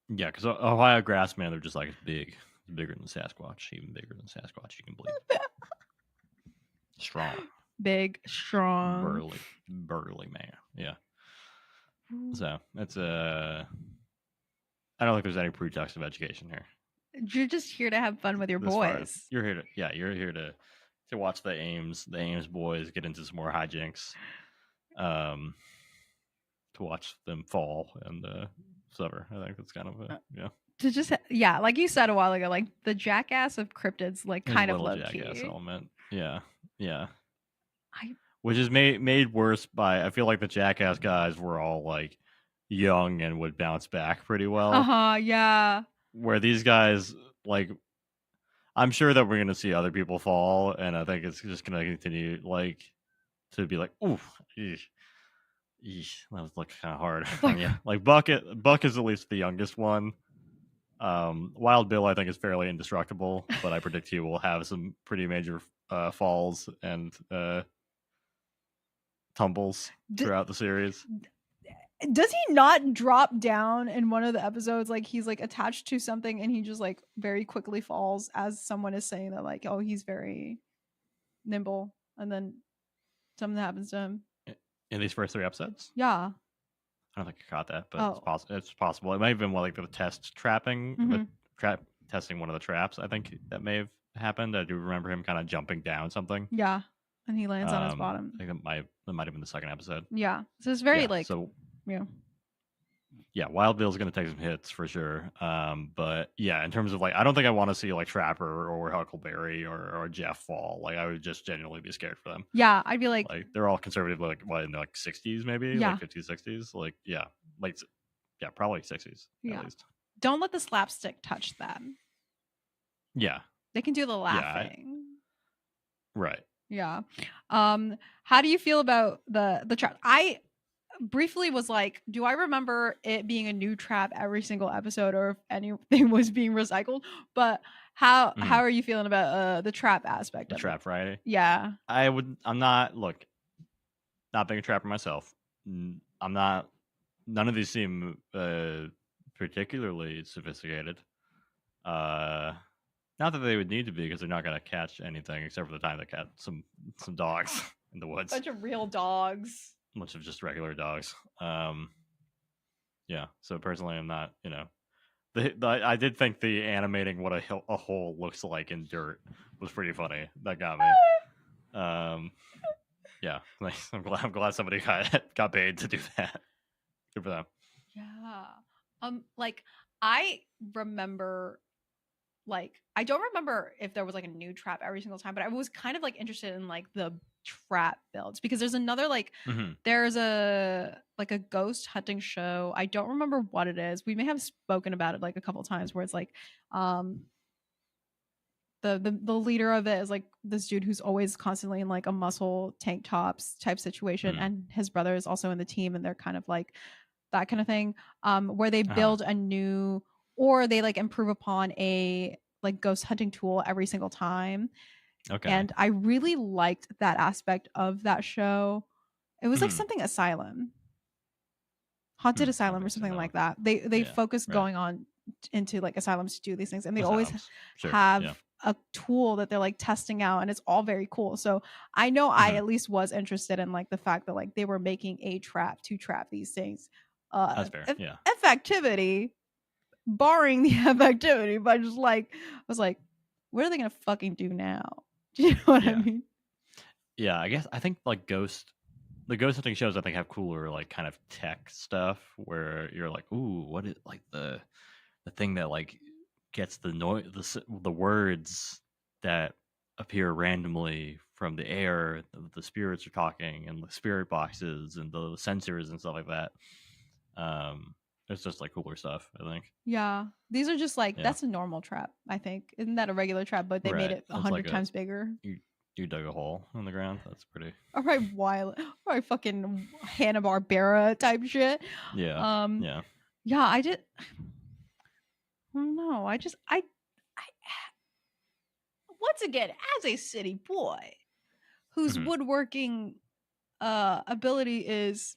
Yeah, because Ohio Grassman, they're just like, it's big. It's bigger than Sasquatch. Even bigger than Sasquatch, you can believe. Strong. Big, strong. Burly man. Yeah. So, it's I don't think there's any pretext of education here. You're just here to have fun with your boys. You're here to watch the Ames boys get into some more hijinks. To watch them fall and suffer. I think that's kind of to just like you said a while ago, like the jackass of cryptids, like kind of low jackass key element. Yeah. Which is made worse by, I feel like the jackass guys were all like young and would bounce back pretty well. Yeah. Where these guys, like, I'm sure that we're gonna see other people fall, and I think it's just gonna continue like to be like, ooh, that was like kind of hard. Yeah, like Buck is at least the youngest one. Wild Bill, I think, is fairly indestructible, but I predict he will have some pretty major falls and tumbles throughout the series. Does he not drop down in one of the episodes? Like he's like attached to something and he just like very quickly falls as someone is saying that like, oh, he's very nimble, and then something happens to him. In these first 3 episodes? Yeah. I don't think I caught that, but it's possible. It might have been like the test trapping, testing one of the traps. I think that may have happened. I do remember him kind of jumping down something. Yeah, and he lands on his bottom. I think that might have been the second episode. Yeah, so it's very yeah, Wild Bill's gonna take some hits for sure. But yeah, in terms of like, I don't think I want to see like Trapper or Huckleberry or Jeff fall. Like, I would just genuinely be scared for them. Yeah, I'd be like they're all conservative, like what, in the like 60s maybe, like 50s, 60s, like probably 60s at least. Don't let the slapstick touch them. Yeah, they can do the laughing. Right. Yeah. How do you feel about the trap? I briefly was like, do I remember it being a new trap every single episode, or if anything was being recycled? But how Mhm. are you feeling about the trap aspect The of it? trap variety. Yeah. I'm not not being a trapper myself. I'm not. None of these seem particularly sophisticated. Not that they would need to be, because they're not gonna catch anything except for the time they catch some dogs in the woods. Bunch of real dogs. Much of just regular dogs. Yeah. So personally, I'm not. I did think the animating what a hole looks like in dirt was pretty funny. That got me. Yeah. I'm glad somebody got paid to do that. Good for them. Yeah. Like I remember, like I don't remember if there was like a new trap every single time, but I was kind of like interested in like the trap builds, because there's another like Mhm. there's a like a ghost hunting show. I don't remember what it is. We may have spoken about it like a couple times, where it's like the leader of it is like this dude who's always constantly in like a muscle tank tops type situation, Mhm. and his brother is also in the team, and they're kind of like that kind of thing, where they Uh-huh. build a new, or they like improve upon a like ghost hunting tool every single time. Okay. And I really liked that aspect of that show. It was like Mhm. something asylum, haunted asylum, Something or something like asylum. that. They Yeah. focus Right. going on into like asylums to do these things, and they always Asylums. Sure. Yeah. have a tool that they're like testing out, and it's all very cool. So I know I Mhm. at least was interested in like the fact that like they were making a trap to trap these things. That's fair. Yeah. Effectivity, barring the effectivity, but just like I was like, what are they gonna fucking do now? Do you know what I Yeah. mean? Yeah. I think like the ghost hunting shows I think have cooler like kind of tech stuff where you're like, ooh, what is like the thing that like gets the noise the words that appear randomly from the air, the spirits are talking, and the spirit boxes and the sensors and stuff like that. It's just like cooler stuff, I think. Yeah, these are just like Yeah. that's a normal trap. I think isn't that a regular trap, but they made Right. it a It's like hundred a times bigger. you dug a hole in the ground. That's pretty. All right, wild, all right, fucking Hanna Barbera type shit. Yeah. Um, Yeah. yeah, I don't know. I once again, as a city boy whose Mhm. woodworking ability is,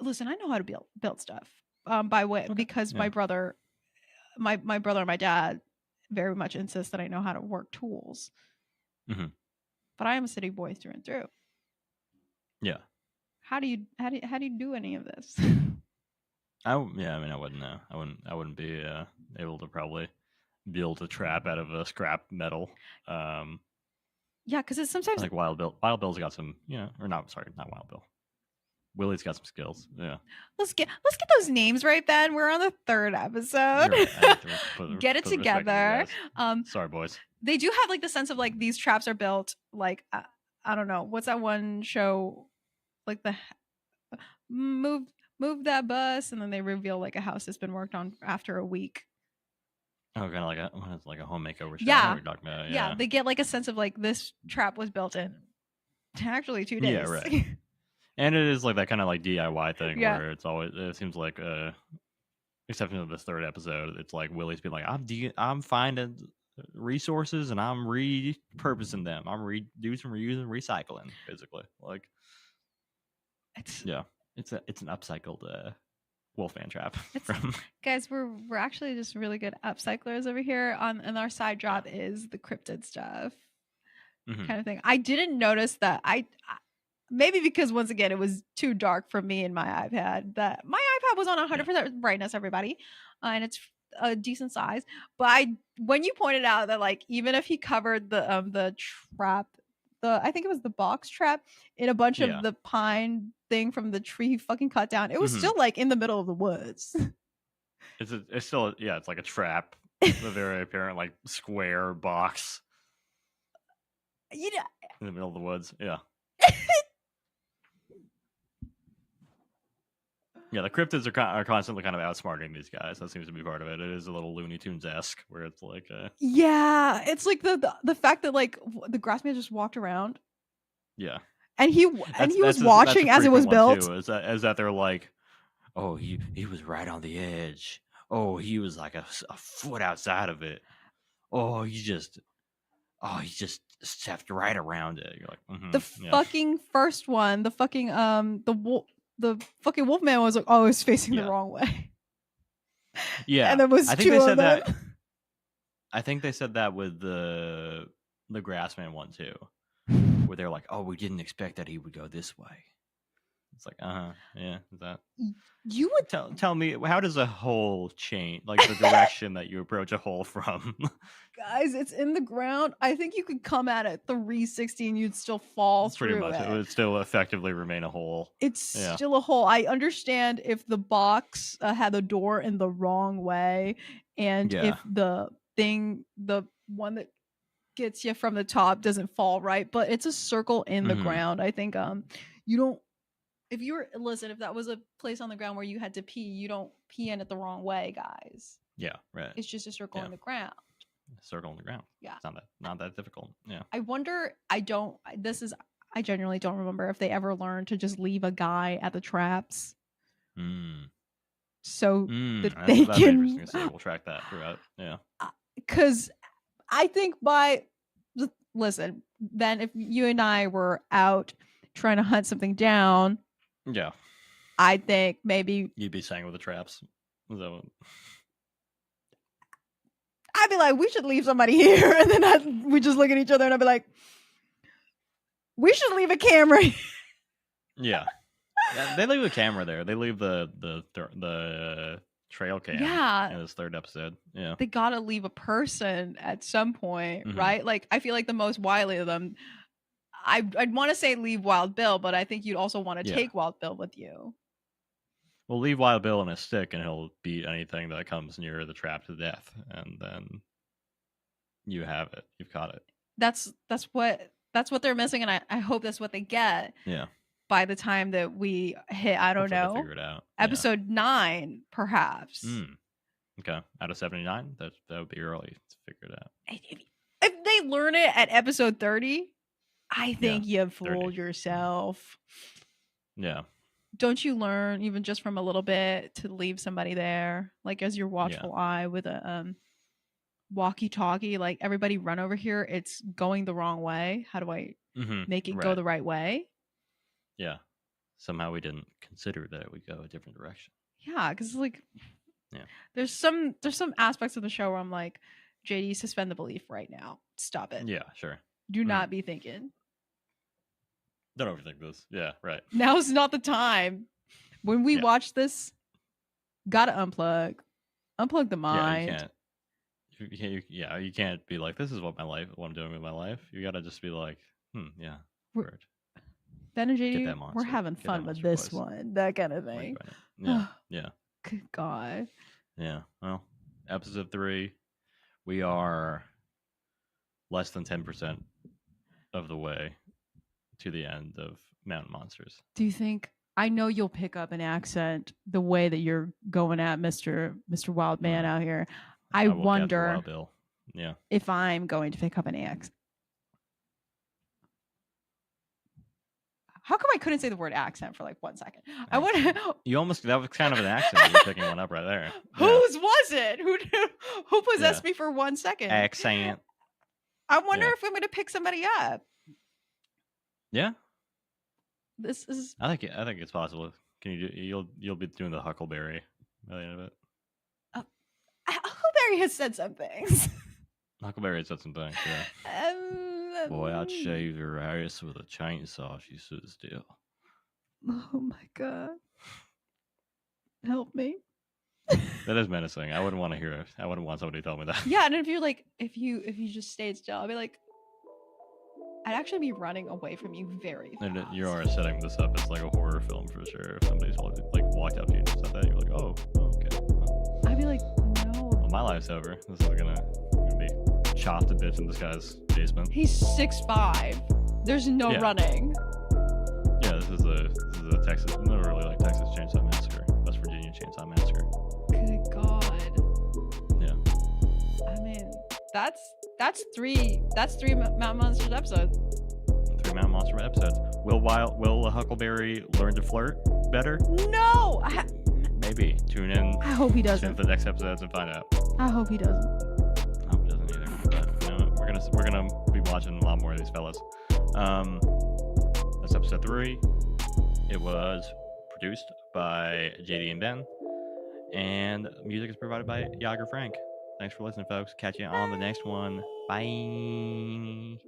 listen, I know how to build stuff. By way Okay. because Yeah. my brother and my dad very much insist that I know how to work tools. Mhm. But I am a city boy through and through. Yeah. How do you do any of this? Yeah. I mean, I wouldn't know. I wouldn't be able to probably build a trap out of a scrap metal. Yeah, because it's sometimes, I think Wild Bill. Wild Bill's got some, or not. Sorry, not Wild Bill. Willie's got some skills. Yeah, let's get those names right, Ben. We're on the third episode. you're right. I need to Get it put the respect on you together. guys. Sorry, boys. They do have like the sense of like these traps are built like I don't know what's that one show, like the move move that bus, and then they reveal like a house that's been worked on after a week. Oh, kind of like a home makeover show. I know what Yeah, you're talking about. yeah, Yeah. they get like a sense of like this trap was built in actually 2 days. Yeah. Right. And it is like that kind of like DIY thing Yeah. where it seems like exception of this third episode, it's like Willie's been like, I'm finding resources and I'm repurposing them. I'm doing some reusing, recycling, basically. Like, It's yeah, it's an upcycled Wolfman trap from. guys, we're actually just really good upcyclers over here and our side job is the cryptid stuff Mhm. kind of thing. I didn't notice that maybe because once again it was too dark for me and my iPad, that my iPad was on 100% brightness, everybody, and it's a decent size. But when you pointed out that like even if he covered the trap, I think it was the box trap, in a bunch of Yeah. the pine thing from the tree he fucking cut down, it was Mhm. still like in the middle of the woods. It's still, yeah, it's like a trap, a very apparent like square box You know, in the middle of the woods. Yeah. Yeah, the cryptids are constantly kind of outsmarting these guys. That seems to be part of it. It is a little Looney Tunes-esque, where it's like, yeah, it's like the fact that like the Grassman just walked around. Yeah, and he was watching as it was built. Too, is that they're like, oh, he was right on the edge. Oh, he was like a foot outside of it. Oh, he just stepped right around it. You're like, fucking first one, the fucking the fucking Wolfman was like, oh, it's facing the wrong way. Yeah, and there was two of them. That. I think they said that with the Grassman one too, where they're like, oh, we didn't expect that he would go this way. It's like, yeah. Is that you would tell me, how does a hole change, like the direction that you approach a hole from? Guys, it's in the ground. I think you could come at it 360 and you'd still fall Pretty through much. It would still effectively remain a hole. It's still a hole. I understand if the box had the door in the wrong way, and if the one that gets you from the top doesn't fall right, but it's a circle in the ground. I think you don't. If that was a place on the ground where you had to pee, you don't pee in it the wrong way, guys. Yeah, right. It's just a circle in the ground. Circle in the ground. Yeah. It's not that difficult. Yeah. I wonder, I genuinely don't remember if they ever learned to just leave a guy at the traps. So that they can. We'll track that throughout. Yeah. Because I think listen, then if you and I were out trying to hunt something down, yeah, I think maybe you'd be saying with the traps. Is that what... I'd be like, we should leave somebody here, and then we just look at each other, and I'd be like, we should leave a camera. Yeah, they leave a camera there. They leave the trail cam. Yeah, in this third episode. Yeah, they gotta leave a person at some point, right? Like, I feel like the most wily of them. I'd want to say leave Wild Bill, but I think you'd also want to take Wild Bill with you. Well, leave Wild Bill in a stick, and he'll beat anything that comes near the trap to death, and then you have it. You've caught it. That's what they're missing, and I hope that's what they get. Yeah. By the time that we hit, I don't know, figure it out. Episode 9, perhaps. Okay, out of 79, that would be early to figure it out. If they learn it at episode 30, I think you fooled yourself. Yeah. Don't you learn even just from a little bit to leave somebody there, like as your watchful eye with a walkie-talkie? Like, everybody run over here. It's going the wrong way. How do I make it go the right way? Yeah. Somehow we didn't consider that it would go a different direction. Yeah, because like, there's some aspects of the show where I'm like, JD, suspend the belief right now. Stop it. Yeah, sure. Do not be thinking. Don't overthink this. Yeah, right. Now's not the time. When we watch this, gotta unplug the mind. You can't be like, this is what I'm doing with my life. You gotta just be like, word. Ben and JD, we're having fun with this one. That kind of thing. Yeah. Yeah. Good God. Yeah. Well, episode 3, we are less than 10% of the way to the end of Mountain Monsters. Do you think, I know you'll pick up an accent the way that you're going at Mr. Wildman out here. I wonder Wild Bill. Yeah. If I'm going to pick up an accent. How come I couldn't say the word accent for like 1 second? I want to. You almost, that was kind of an accent. You're picking one up right there. Whose was it? Who possessed me for 1 second? Accent. I wonder if I'm going to pick somebody up. Yeah. This is. I think it's possible. Can you do? You'll be doing the Huckleberry by the end of it. Huckleberry has said some things. Huckleberry has said some things. Yeah. Boy, I'd shave your ass with a chainsaw if you stood still. Oh my God. Help me. That is menacing. I wouldn't want to hear it. I wouldn't want somebody to tell me that. Yeah, and if you just stayed still, I'd be like, I'd actually be running away from you very fast. And you are setting this up as like a horror film for sure. If somebody's like walked up to you and said that, you're like, oh okay. Well, I'd be like, no. Well, my life's over. This is gonna be chopped to bits in this guy's basement. He's 6'5". There's no running. Yeah, this is a Texas, not really like Texas Chainsaw Massacre. Chainsaw Massacre. Good God. Yeah. I mean, that's three Mountain Monsters episodes. 3 Mountain Monster episodes. Will Huckleberry learn to flirt better? No. Maybe. Tune in. I hope he doesn't. To the next episodes and find out. I hope he doesn't. I hope he doesn't either. But you know, we're gonna be watching a lot more of these fellas. That's episode 3. It was produced by JD and Ben, and music is provided by Yager Frank. Thanks for listening, folks. Catch you on the next one. Bye.